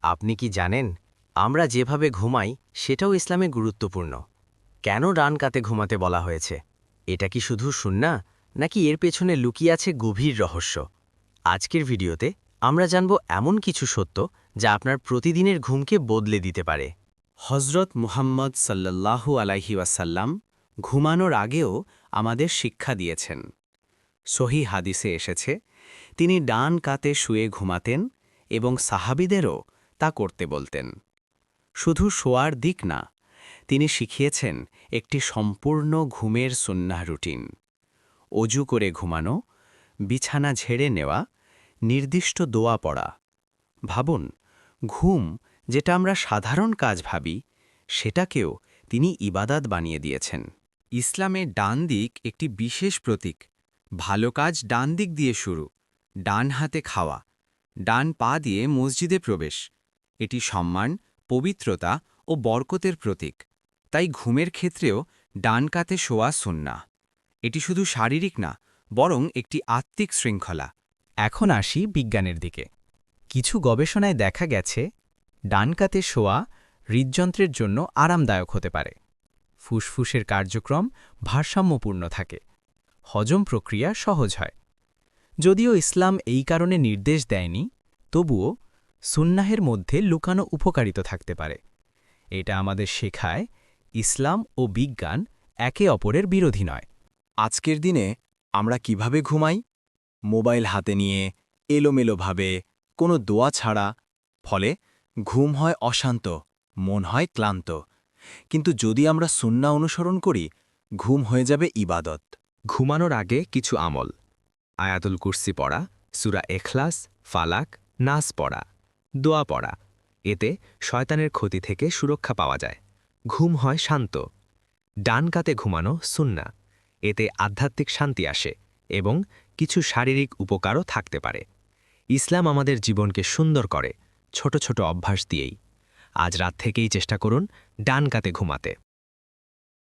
আপনি কি জানেন আমরা যেভাবে ঘুমাই সেটাও ইসলামে গুরুত্বপূর্ণ। কেন ডান কাতে ঘুমাতে বলা হয়েছে? এটা কি শুধু সুন্নাহ নাকি এর পেছনে লুকিয়ে আছে গভীর রহস্য? আজকের ভিডিওতে আমরা জানব এমন কিছু সত্য যা আপনার প্রতিদিনের ঘুমকে বদলে দিতে পারে। হজরত মুহাম্মদ সাল্লাল্লাহু আলাইহি ওয়াসাল্লাম ঘুমানোর আগেও আমাদের শিক্ষা দিয়েছেন। সহি হাদিসে এসেছে, তিনি ডান কাতে শুয়ে ঘুমাতেন এবং সাহাবীদেরও তা করতে বলতেন। শুধু শোয়ার দিক না, তিনি শিখিয়েছেন একটি সম্পূর্ণ ঘুমের সুন্নাহ রুটিন। অজু করে ঘুমানো, বিছানা ঝেড়ে নেওয়া, নির্দিষ্ট দোয়া পড়া। ভাবুন, ঘুম যেটা আমরা সাধারণ কাজ ভাবি, সেটাকেও তিনি ইবাদাত বানিয়ে দিয়েছেন। ইসলামে ডান দিক একটি বিশেষ প্রতীক। ভালো কাজ ডান দিক দিয়ে শুরু, ডান হাতে খাওয়া, ডান পা দিয়ে মসজিদে প্রবেশ। এটি সম্মান, পবিত্রতা ও বরকতের প্রতীক। তাই ঘুমের ক্ষেত্রেও ডান কাতে শোয়া সুন্নাহ। এটি শুধু শারীরিক না, বরং একটি আত্মিক শৃঙ্খলা। এখন আসি বিজ্ঞানের দিকে। কিছু গবেষণায় দেখা গেছে ডান কাতে শোয়া হৃদযন্ত্রের জন্য আরামদায়ক হতে পারে। ফুসফুসের কার্যক্রম ভারসাম্যপূর্ণ থাকে, হজম প্রক্রিয়া সহজ হয়। যদিও ইসলাম এই কারণে নির্দেশ দেয়নি, তবুও সুন্নাহের মধ্যে লুকানো উপকারিতা থাকতে পারে। এটা আমাদের শেখায় ইসলাম ও বিজ্ঞান একে অপরের বিরোধী নয়। আজকের দিনে আমরা কিভাবে ঘুমাই? মোবাইল হাতে নিয়ে, এলোমেলোভাবে, কোনো দোয়া ছাড়া। ফলে ঘুম হয় অশান্ত, মন হয় ক্লান্ত। কিন্তু যদি আমরা সুন্নাহ অনুসরণ করি, ঘুম হয়ে যাবে ইবাদত। ঘুমানোর আগে কিছু আমল: আয়াতুল কুরসি পড়া, সূরা ইখলাস, ফালাক, নাস পড়া, দোয়া পড়া। এতে শয়তানের ক্ষতি থেকে সুরক্ষা পাওয়া যায়। ঘুম হয় শান্ত। ডান কাতে ঘুমানো সুন্নাহ। এতে আধ্যাত্মিক শান্তি আসে এবং কিছু শারীরিক উপকারও থাকতে পারে। ইসলাম আমাদের জীবনকে সুন্দর করে ছোট ছোট অভ্যাস দিয়েই। আজ রাত থেকেই চেষ্টা করুন ডান কাতে ঘুমাতে।